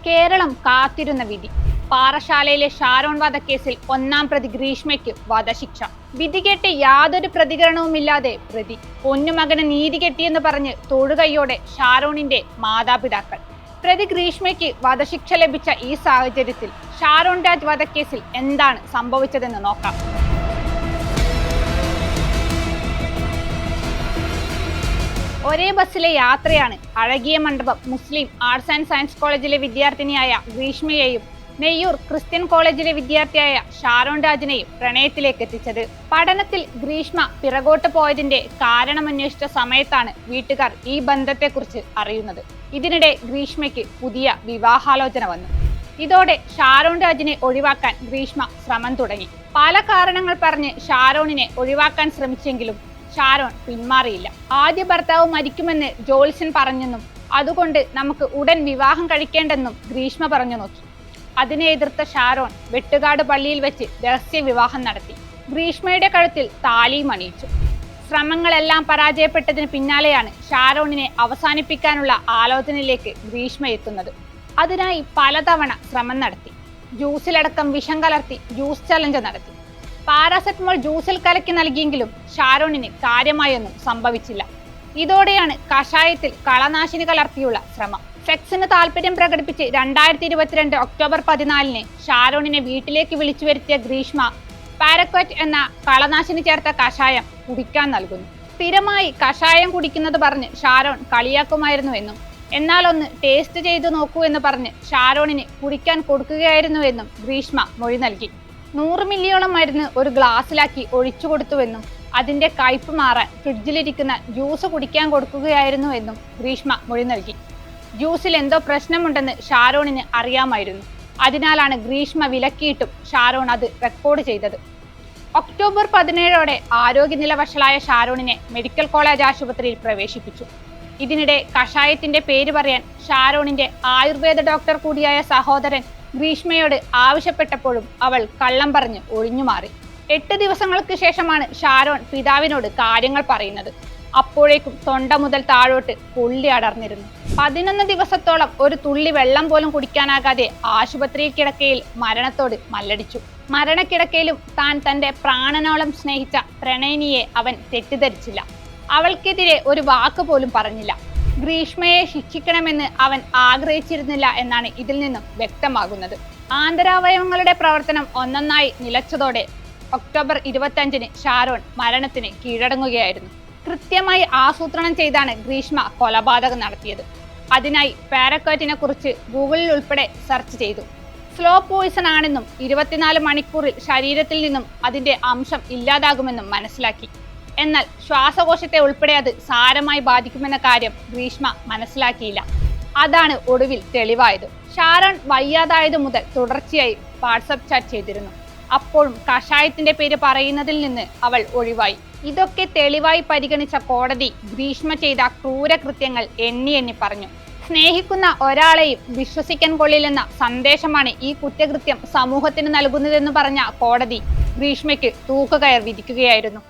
കേരളം കാത്തിരുന്ന വിധി. പാറശാലയിലെ ഷാരോൺ വധക്കേസിൽ ഒന്നാം പ്രതി ഗ്രീഷ്മയ്ക്ക് വധശിക്ഷ. വിധി കേട്ട് യാതൊരു പ്രതികരണവുമില്ലാതെ പ്രതി. പൊന്നുമകന് നീതി കെട്ടിയെന്ന് പറഞ്ഞ് തൊഴുകൈയോടെ ഷാരോണിന്റെ മാതാപിതാക്കൾ. പ്രതി ഗ്രീഷ്മയ്ക്ക് വധശിക്ഷ ലഭിച്ച ഈ സാഹചര്യത്തിൽ ഷാരോൺ രാജ് വധക്കേസിൽ എന്താണ് സംഭവിച്ചതെന്ന് നോക്കാം. ഒരേ ബസ്സിലെ യാത്രയാണ് അഴകിയ മണ്ഡപം മുസ്ലിം ആർട്സ് ആൻഡ് സയൻസ് കോളേജിലെ വിദ്യാർത്ഥിനിയായ ഗ്രീഷ്മയെയും നെയ്യൂർ ക്രിസ്ത്യൻ കോളേജിലെ വിദ്യാർത്ഥിയായ ഷാരോൺ രാജിനെയും പ്രണയത്തിലേക്ക് എത്തിച്ചത്. പഠനത്തിൽ ഗ്രീഷ്മ പിറകോട്ട് പോയതിന്റെ കാരണമന്വേഷിച്ച സമയത്താണ് വീട്ടുകാർ ഈ ബന്ധത്തെക്കുറിച്ച് അറിയുന്നത്. ഇതിനിടെ ഗ്രീഷ്മയ്ക്ക് പുതിയ വിവാഹാലോചന വന്നു. ഇതോടെ ഷാരോൺ രാജിനെ ഒഴിവാക്കാൻ ഗ്രീഷ്മ ശ്രമം തുടങ്ങി. പല കാരണങ്ങൾ പറഞ്ഞ് ഷാരോണിനെ ഒഴിവാക്കാൻ ശ്രമിച്ചെങ്കിലും ഷാരോൺ പിന്മാറിയില്ല. ആദ്യ ഭർത്താവ് മരിക്കുമെന്ന് ജോത്സ്യൻ പറഞ്ഞെന്നും അതുകൊണ്ട് നമുക്ക് ഉടൻ വിവാഹം കഴിക്കേണ്ടെന്നും ഗ്രീഷ്മ പറഞ്ഞു നോക്കി. അതിനെ എതിർത്ത ഷാരോൺ വെട്ടുകാട് പള്ളിയിൽ വെച്ച് രഹസ്യ വിവാഹം നടത്തി. ഗ്രീഷ്മയുടെ കഴുത്തിൽ താലിയും അണിയിച്ചു. ശ്രമങ്ങളെല്ലാം പരാജയപ്പെട്ടതിന് പിന്നാലെയാണ് ഷാരോണിനെ അവസാനിപ്പിക്കാനുള്ള ആലോചനയിലേക്ക് ഗ്രീഷ്മ എത്തുന്നത്. അതിനായി പലതവണ ശ്രമം നടത്തി. ജ്യൂസിലടക്കം വിഷം കലർത്തി ജ്യൂസ് ചലഞ്ച് നടത്തി. പാരാസെറ്റമോൾ ജ്യൂസിൽ കലക്കി നൽകിയെങ്കിലും ഷാരോണിന് കാര്യമായൊന്നും സംഭവിച്ചില്ല. ഇതോടെയാണ് കഷായത്തിൽ കളനാശിനി കലർത്തിയുള്ള ശ്രമം. സെക്സിന് താല്പര്യം പ്രകടിപ്പിച്ച് 2022 ഒക്ടോബർ 14 ഷാരോണിനെ വീട്ടിലേക്ക് വിളിച്ചു വരുത്തിയ ഗ്രീഷ്മ പാരക്വറ്റ് എന്ന കളനാശിനി ചേർത്ത കഷായം കുടിക്കാൻ നൽകുന്നു. സ്ഥിരമായി കഷായം കുടിക്കുന്നത് പറഞ്ഞ് ഷാരോൺ കളിയാക്കുമായിരുന്നുവെന്നും എന്നാൽ ഒന്ന് ടേസ്റ്റ് ചെയ്തു നോക്കൂ എന്ന് പറഞ്ഞ് ഷാരോണിന് കുടിക്കാൻ കൊടുക്കുകയായിരുന്നുവെന്നും ഗ്രീഷ്മ മൊഴി നൽകി. 100 മില്ലിയോളം മരുന്ന് ഒരു ഗ്ലാസ്സിലാക്കി ഒഴിച്ചു കൊടുത്തുവെന്നും അതിന്റെ കയ്പ് മാറാൻ ഫ്രിഡ്ജിലിരിക്കുന്ന ജ്യൂസ് കുടിക്കാൻ കൊടുക്കുകയായിരുന്നുവെന്നും ഗ്രീഷ്മ മൊഴി നൽകി. ജ്യൂസിൽ എന്തോ പ്രശ്നമുണ്ടെന്ന് ഷാരോണിന് അറിയാമായിരുന്നു. അതിനാലാണ് ഗ്രീഷ്മ വിലക്കിയിട്ടും ഷാരോൺ അത് റെക്കോർഡ് ചെയ്തത്. ഒക്ടോബർ 17 ആരോഗ്യനില വഷളായ ഷാരോണിനെ മെഡിക്കൽ കോളേജ് ആശുപത്രിയിൽ പ്രവേശിപ്പിച്ചു. ഇതിനിടെ കഷായത്തിന്റെ പേര് പറയാൻ ഷാരോണിന്റെ ആയുർവേദ ഡോക്ടർ കൂടിയായ സഹോദരൻ ഗ്രീഷ്മയോട് ആവശ്യപ്പെട്ടപ്പോഴും അവൾ കള്ളം പറഞ്ഞ് ഒഴിഞ്ഞുമാറി. 8 ദിവസങ്ങൾക്ക് ശേഷമാണ് ഷാരോൺ പിതാവിനോട് കാര്യങ്ങൾ പറയുന്നത്. അപ്പോഴേക്കും തൊണ്ട മുതൽ താഴോട്ട് പൊള്ളി അടർന്നിരുന്നു. 11 ദിവസത്തോളം ഒരു തുള്ളി വെള്ളം പോലും കുടിക്കാനാകാതെ ആശുപത്രിയിൽ കിടക്കയിൽ മരണത്തോട് മല്ലടിച്ചു. മരണക്കിടക്കയിലും താൻ തന്റെ പ്രാണനോളം സ്നേഹിച്ച പ്രണയിനിയെ അവൻ തെറ്റിദ്ധരിച്ചില്ല. അവൾക്കെതിരെ ഒരു വാക്ക് പോലും പറഞ്ഞില്ല. ഗ്രീഷ്മയെ ശിക്ഷിക്കണമെന്ന് അവൻ ആഗ്രഹിച്ചിരുന്നില്ല എന്നാണ് ഇതിൽ നിന്നും വ്യക്തമാകുന്നത്. ആന്തരാവയവങ്ങളുടെ പ്രവർത്തനം ഒന്നൊന്നായി നിലച്ചതോടെ ഒക്ടോബർ 25 ഷാരോൺ മരണത്തിന് കീഴടങ്ങുകയായിരുന്നു. കൃത്യമായി ആസൂത്രണം ചെയ്താണ് ഗ്രീഷ്മ കൊലപാതകം നടത്തിയത്. അതിനായി പാരക്വറ്റിനെ കുറിച്ച് ഗൂഗിളിൽ ഉൾപ്പെടെ സെർച്ച് ചെയ്തു. സ്ലോ പോയിസൺ ആണെന്നും 24 മണിക്കൂറിൽ ശരീരത്തിൽ നിന്നും അതിന്റെ അംശം ഇല്ലാതാകുമെന്നും മനസ്സിലാക്കി. എന്നാൽ ശ്വാസകോശത്തെ ഉൾപ്പെടെ അത് സാരമായി ബാധിക്കുമെന്ന കാര്യം ഗ്രീഷ്മ മനസ്സിലാക്കിയില്ല. അതാണ് ഒടുവിൽ തെളിവായത്. ഷാരോൺ വയ്യാതായത് മുതൽ തുടർച്ചയായി വാട്സപ്പ് ചാറ്റ് ചെയ്തിരുന്നു. അപ്പോഴും കഷായത്തിന്റെ പേര് പറയുന്നതിൽ നിന്ന് അവൾ ഒഴിവായി. ഇതൊക്കെ തെളിവായി പരിഗണിച്ച കോടതി ഗ്രീഷ്മ ചെയ്ത ക്രൂരകൃത്യങ്ങൾ എണ്ണി പറഞ്ഞു. സ്നേഹിക്കുന്ന ഒരാളെയും വിശ്വസിക്കാൻ കൊള്ളില്ലെന്ന സന്ദേശമാണ് ഈ കുറ്റകൃത്യം സമൂഹത്തിന് നൽകുന്നതെന്ന് പറഞ്ഞ കോടതി ഗ്രീഷ്മയ്ക്ക് തൂക്കുകയർ വിധിക്കുകയായിരുന്നു.